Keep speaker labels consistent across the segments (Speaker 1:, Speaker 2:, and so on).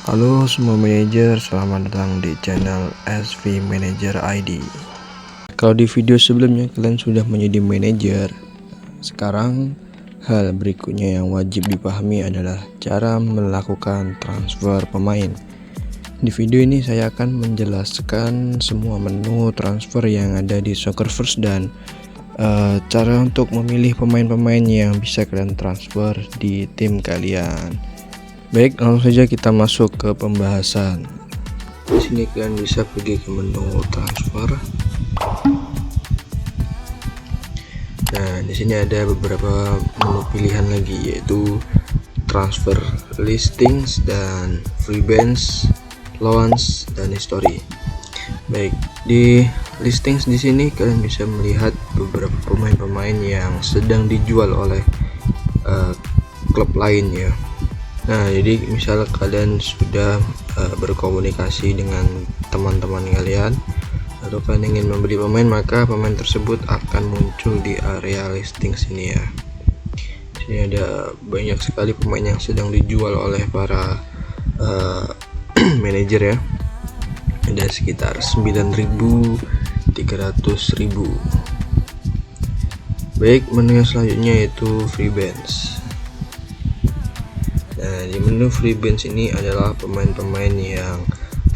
Speaker 1: Halo semua manajer, selamat datang di channel SV Manager ID. Kalau di video sebelumnya kalian sudah menjadi manajer, sekarang hal berikutnya yang wajib dipahami adalah cara melakukan transfer pemain. Di video ini saya akan menjelaskan semua menu transfer yang ada di Soccerverse dan cara untuk memilih pemain-pemain yang bisa kalian transfer di tim kalian. Baik, langsung saja kita masuk ke pembahasan. Di sini kalian bisa pergi ke menu transfer. Nah, di sini ada beberapa menu pilihan lagi, yaitu transfer listings dan free bands, loans dan history. Baik, di listings di sini kalian bisa melihat beberapa pemain-pemain yang sedang dijual oleh klub lain ya. Nah, jadi misal kalian sudah berkomunikasi dengan teman-teman kalian atau kalian ingin membeli pemain, maka pemain tersebut akan muncul di area listing sini ya. Sini ada banyak sekali pemain yang sedang dijual oleh para manajer ya. Ada sekitar 9.300.000. Baik, menu yang selanjutnya yaitu free bands. Nah, di menu free bands ini adalah pemain-pemain yang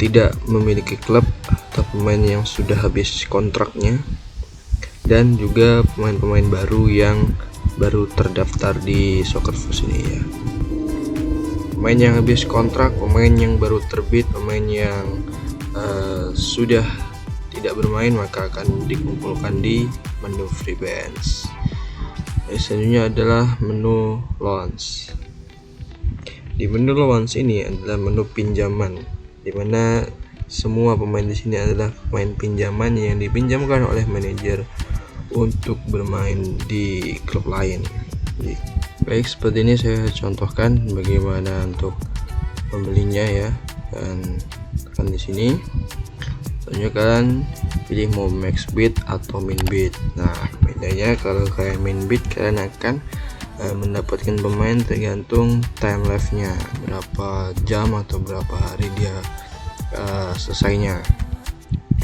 Speaker 1: tidak memiliki klub atau pemain yang sudah habis kontraknya, dan juga pemain-pemain baru yang baru terdaftar di Soccerverse ini ya. Pemain yang habis kontrak, pemain yang baru terbit, pemain yang sudah tidak bermain maka akan dikumpulkan di menu free bands. Selanjutnya adalah menu loans. Di menu loans ini adalah menu pinjaman, di mana semua pemain di sini adalah pemain pinjaman yang dipinjamkan oleh manajer untuk bermain di klub lain. Baik, seperti ini saya contohkan bagaimana untuk membelinya ya. Dan tekan di sini. Selanjutnya kalian pilih mau max bid atau min bid. Nah, bedanya kalau kalian min bid, kalian akan mendapatkan pemain tergantung time life-nya, berapa jam atau berapa hari dia selesainya.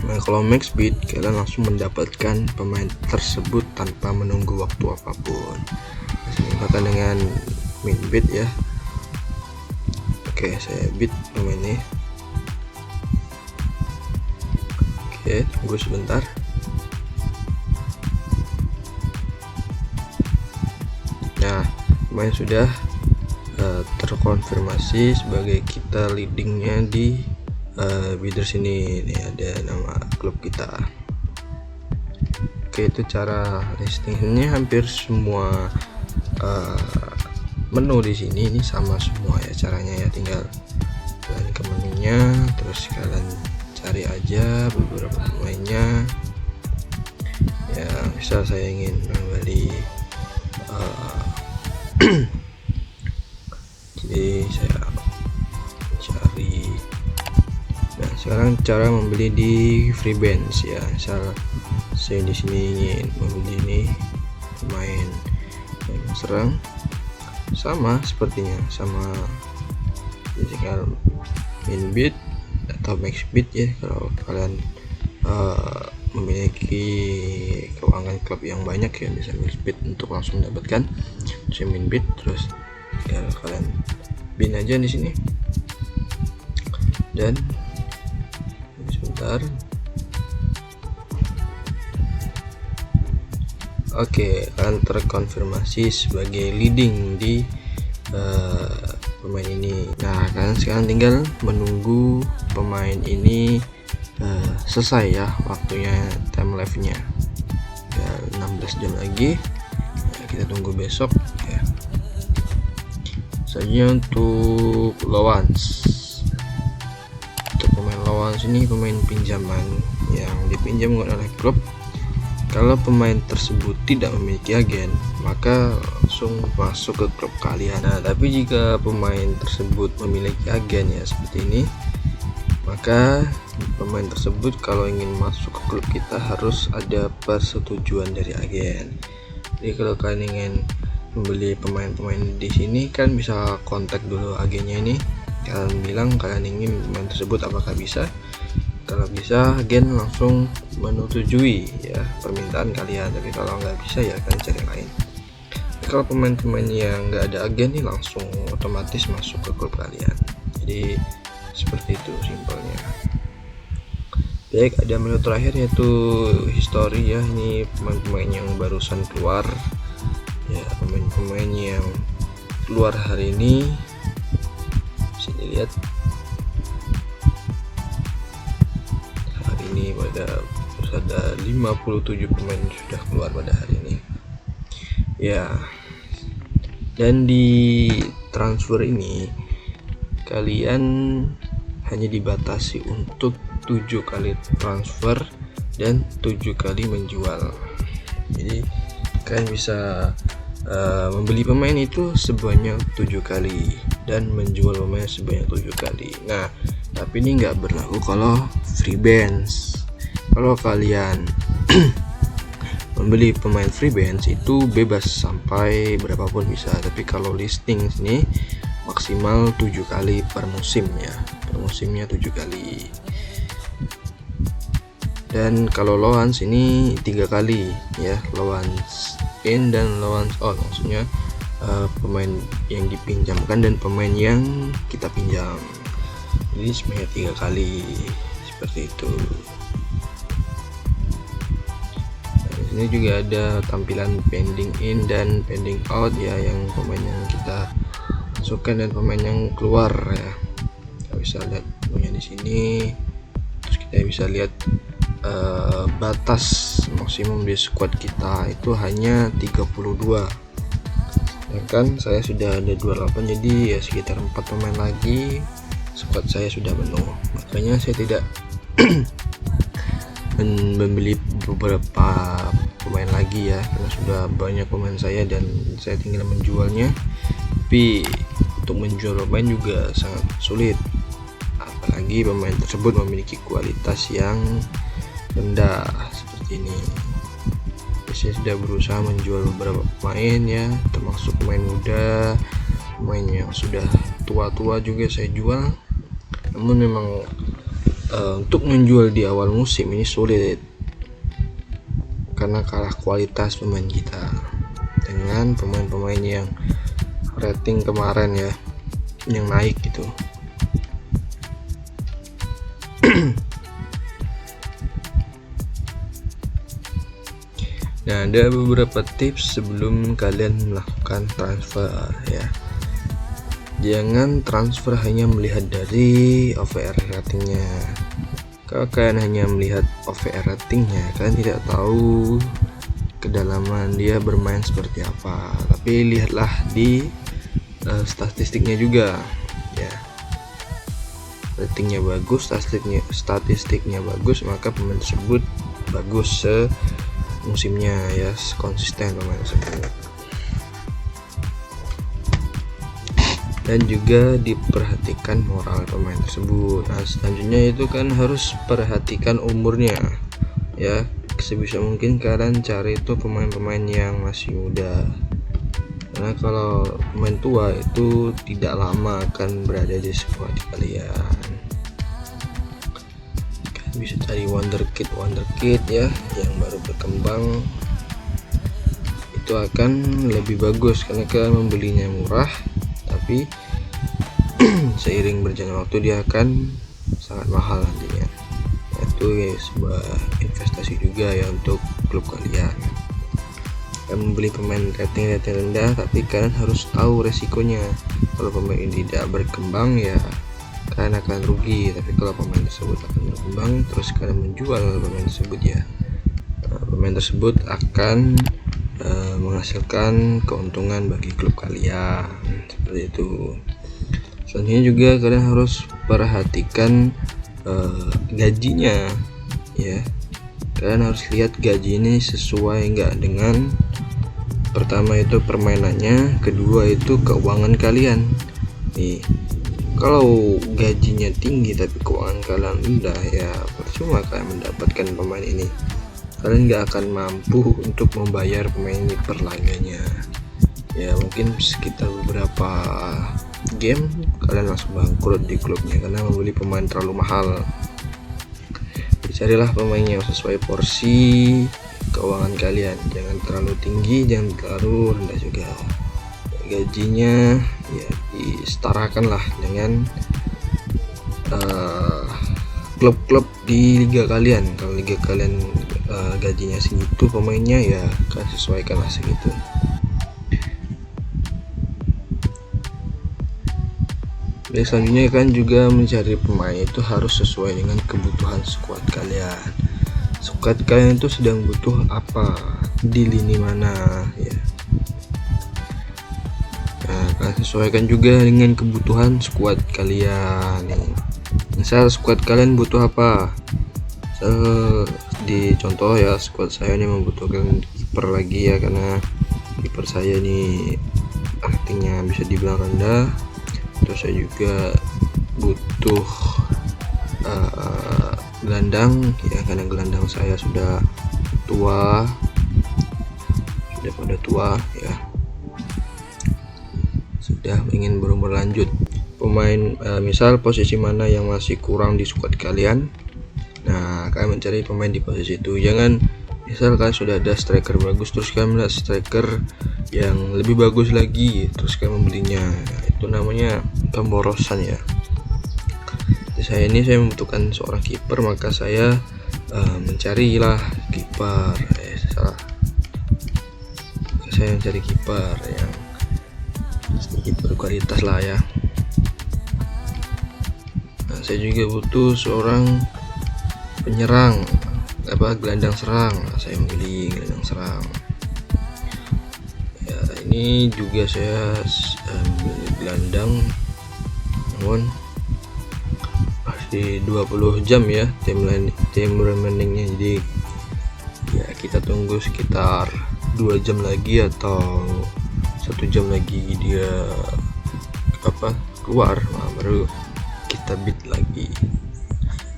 Speaker 1: Nah, kalau max bid, kalian langsung mendapatkan pemain tersebut tanpa menunggu waktu apapun. Bahkan dengan min bid ya. Oke, saya bid pemain ini. Oke, tunggu sebentar. Nah, pemain sudah terkonfirmasi sebagai kita leadingnya di bidder sini. Ini ada nama klub kita. Oke, itu cara listingnya. Hampir semua menu di sini ini sama semua ya caranya ya. Tinggal kalian ke menunya, terus kalian cari aja beberapa pemainnya ya. Misal saya ingin membeli jadi saya cari. Nah, sekarang cara membeli di free bands ya. Misal saya di sini ingin membeli ini pemain yang serang, sama sepertinya, sama jadi kalau min bid atau max bid ya. Kalau kalian memiliki keuangan klub yang banyak ya, bisa max bid untuk langsung mendapatkan. Terus min bid, terus ya kalian bin aja di sini. Dan sebentar. Oke, kalian terkonfirmasi sebagai leading di pemain ini. Nah, kalian sekarang tinggal menunggu pemain ini selesai ya waktunya, time life nya ya, 16 jam lagi ya, kita tunggu besok ya. Selanjutnya untuk loans. Untuk pemain loans ini pemain pinjaman yang dipinjamkan oleh klub. Kalau pemain tersebut tidak memiliki agen, maka langsung masuk ke klub kalian. Nah, tapi jika pemain tersebut memiliki agen ya seperti ini, maka pemain tersebut kalau ingin masuk ke klub kita harus ada persetujuan dari agen. Jadi kalau kalian ingin membeli pemain-pemain di sini, kan bisa kontak dulu agennya ini Kalian bilang kalian ingin pemain tersebut, apakah bisa? Kalau bisa, agen langsung menyetujui ya permintaan kalian. Tapi kalau nggak bisa ya kalian cari lain. Tapi kalau pemain-pemain yang nggak ada agen nih langsung otomatis masuk ke klub kalian. Jadi seperti itu simpelnya. Baik, ada menu terakhir yaitu history ya. Ini pemain-pemain yang barusan keluar ya, pemain-pemain yang keluar hari ini bisa dilihat. Hari ini ada 57 pemain sudah keluar pada hari ini ya. Dan di transfer ini kalian hanya dibatasi untuk 7 kali transfer dan 7 kali menjual. Jadi kalian bisa membeli pemain itu sebanyak 7 kali dan menjual pemain sebanyak 7 kali. Nah, tapi ini nggak berlaku kalau free bands. Kalau kalian membeli pemain free bands itu bebas sampai berapapun bisa. Tapi kalau listing sini maksimal 7 kali per musim ya. Per musimnya 7 kali. Dan kalau loans ini 3 kali ya, loans in dan loans out, maksudnya pemain yang dipinjamkan dan pemain yang kita pinjam. Jadi sebanyak 3 kali seperti itu. Nah, di sini juga ada tampilan pending in dan pending out ya, yang pemain yang kita masukkan dan pemain yang keluar ya. Kita bisa lihat punya di sini. Terus kita bisa lihat batas maksimum di squad kita itu hanya 32, ya kan saya sudah ada 28, jadi ya sekitar 4 pemain lagi squad saya sudah penuh. Makanya saya tidak membeli beberapa pemain lagi ya, karena sudah banyak pemain saya dan saya tinggal menjualnya. Tapi untuk menjual pemain juga sangat sulit, apalagi pemain tersebut memiliki kualitas yang rendah seperti ini. Saya sudah berusaha menjual beberapa pemain ya, termasuk pemain muda, pemain yang sudah tua-tua juga saya jual. Namun memang untuk menjual di awal musim ini sulit karena kalah kualitas pemain kita dengan pemain-pemain yang rating kemarin ya, yang naik gitu. Nah, ada beberapa tips sebelum kalian melakukan transfer ya. Jangan transfer hanya melihat dari OVR ratingnya. Kalau kalian hanya melihat OVR ratingnya, kalian tidak tahu kedalaman dia bermain seperti apa. Tapi lihatlah di statistiknya juga ya. Ratingnya bagus, statistiknya bagus, maka pemain tersebut bagus musimnya ya, konsisten pemain tersebut. Dan juga diperhatikan moral pemain tersebut. Nah, selanjutnya itu kan harus perhatikan umurnya ya. Sebisa mungkin kalian cari itu pemain-pemain yang masih muda, karena kalau pemain tua itu tidak lama akan berada di squad kalian. Bisa cari wonderkid ya, yang baru berkembang, itu akan lebih bagus karena kalian membelinya murah, tapi seiring berjalannya waktu dia akan sangat mahal nantinya. Itu ya sebuah investasi juga ya untuk klub kalian. Kalian membeli pemain rating rendah, tapi kalian harus tahu resikonya. Kalau pemain ini tidak berkembang ya kalian akan rugi. Tapi kalau pemain tersebut akan berkembang, terus kalian menjual pemain tersebut ya, pemain tersebut akan menghasilkan keuntungan bagi klub kalian seperti itu. Selanjutnya juga kalian harus perhatikan gajinya ya. Kalian harus lihat gaji ini sesuai enggak dengan, pertama itu permainannya, kedua itu keuangan kalian nih. Kalau gajinya tinggi tapi keuangan kalian rendah ya percuma kalian mendapatkan pemain ini. Kalian nggak akan mampu untuk membayar pemain ini per laganya ya, mungkin sekitar beberapa game, kalian langsung bangkrut di klubnya karena membeli pemain terlalu mahal. Jadi carilah pemain yang sesuai porsi keuangan kalian, jangan terlalu tinggi, jangan terlalu rendah juga. Gajinya ya disetarakan lah dengan klub-klub di liga kalian. Kalau liga kalian gajinya segitu, pemainnya ya kan sesuaikanlah segitu. Dan selanjutnya kan juga mencari pemain itu harus sesuai dengan kebutuhan squad kalian. Squad kalian itu sedang butuh apa, di lini mana ya. Nah, kalian sesuaikan juga dengan kebutuhan squad kalian nih. Misal squad kalian butuh apa, di contoh ya, squad saya ini membutuhkan kiper lagi ya, karena kiper saya ini ratingnya bisa dibilang rendah. Terus saya juga butuh gelandang ya, karena gelandang saya sudah pada tua ya, sudah ingin berumur lanjut. Pemain misal posisi mana yang masih kurang di squad kalian, nah kalian mencari pemain di posisi itu. Jangan misal kalian sudah ada striker bagus, terus kalian melihat striker yang lebih bagus lagi, terus kalian membelinya. Nah, itu namanya pemborosan ya. Jadi saya membutuhkan seorang kiper, maka saya mencarilah kiper. Saya mencari kiper yang sedikit berkualitas lah ya. Nah, saya juga butuh seorang penyerang, gelandang serang. Nah, saya membeli gelandang serang. Ya, ini juga saya membeli gelandang, namun pasti 20 jam ya tim remaining-nya. Jadi ya kita tunggu sekitar 2 jam lagi atau 1 jam lagi dia keluar, nah, baru kita bid lagi.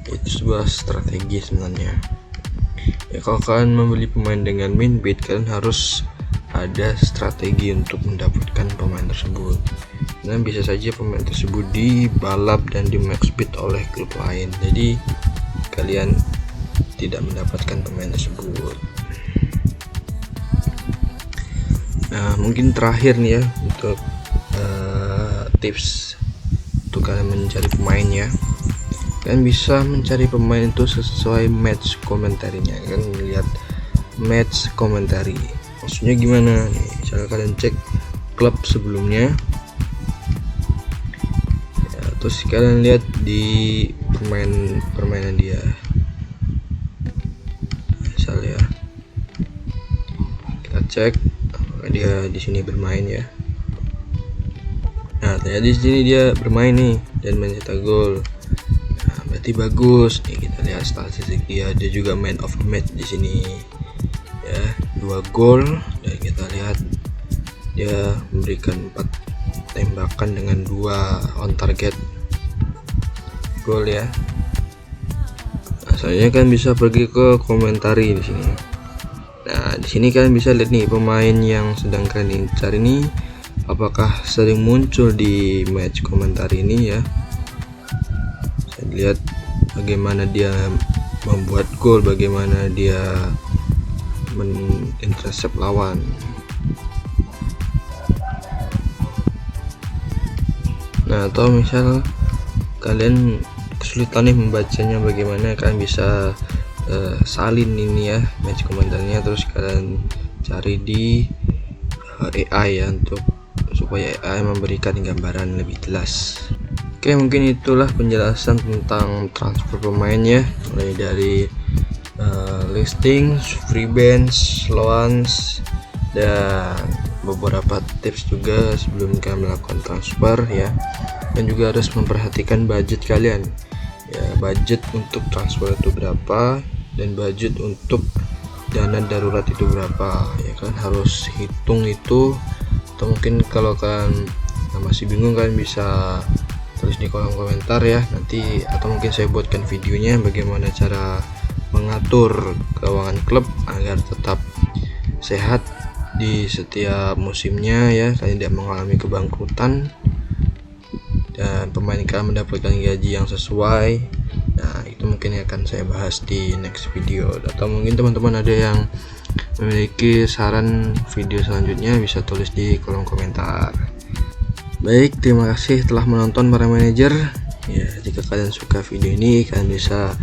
Speaker 1: Itu sebuah strategi sebenarnya ya. Kalau kalian membeli pemain dengan min bid, kalian harus ada strategi untuk mendapatkan pemain tersebut. Dan bisa saja pemain tersebut dibalap dan di max bid oleh klub lain, jadi kalian tidak mendapatkan pemain tersebut. Nah, mungkin terakhir nih ya untuk tips untuk kalian mencari pemain ya. Kalian bisa mencari pemain itu sesuai match komentarinya. Kalian lihat match komentari, maksudnya gimana nih? Misalnya kalian cek klub sebelumnya ya, terus kalian lihat di permainan dia. Misalnya kita cek dia di sini bermain ya. Nah, ternyata di sini dia bermain nih dan mencetak gol. Nah, berarti bagus nih. Kita lihat statistik dia juga man of the match di sini ya, 2 gol. Dan kita lihat dia memberikan 4 tembakan dengan 2 on target gol ya. Nah, saya kan bisa pergi ke komentari di sini. Nah, di sini kalian bisa lihat nih pemain yang sedang kalian cari ini apakah sering muncul di match komentar ini ya. Saya lihat bagaimana dia membuat gol, bagaimana dia men-intercept lawan. Nah, atau misal kalian kesulitan nih membacanya, bagaimana kalian bisa salin ini ya match komentarnya, terus kalian cari di AI ya, supaya AI memberikan gambaran lebih jelas. Oke, mungkin itulah penjelasan tentang transfer pemain ya, mulai dari listing, free bench, loans, dan beberapa tips juga sebelum kalian melakukan transfer ya. Dan juga harus memperhatikan budget kalian ya, budget untuk transfer itu berapa dan budget untuk dana darurat itu berapa ya. Kan harus hitung itu, atau mungkin kalau kalian masih bingung kalian bisa tulis di kolom komentar ya nanti, atau mungkin saya buatkan videonya bagaimana cara mengatur keuangan klub agar tetap sehat di setiap musimnya ya, kalian tidak mengalami kebangkrutan. dan pemain kalian mendapatkan gaji yang sesuai. Nah, itu mungkin akan saya bahas di next video, atau mungkin teman-teman ada yang memiliki saran video selanjutnya bisa tulis di kolom komentar. Baik, terima kasih telah menonton para manajer. Ya, jika kalian suka video ini, kalian bisa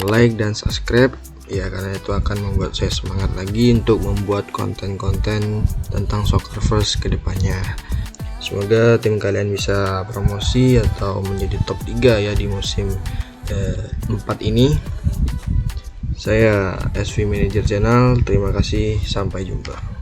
Speaker 1: like dan subscribe ya, karena itu akan membuat saya semangat lagi untuk membuat konten-konten tentang Soccerverse kedepannya. Semoga tim kalian bisa promosi atau menjadi top 3 ya di musim 4 ini. Saya SV Manager Channel, terima kasih, sampai jumpa.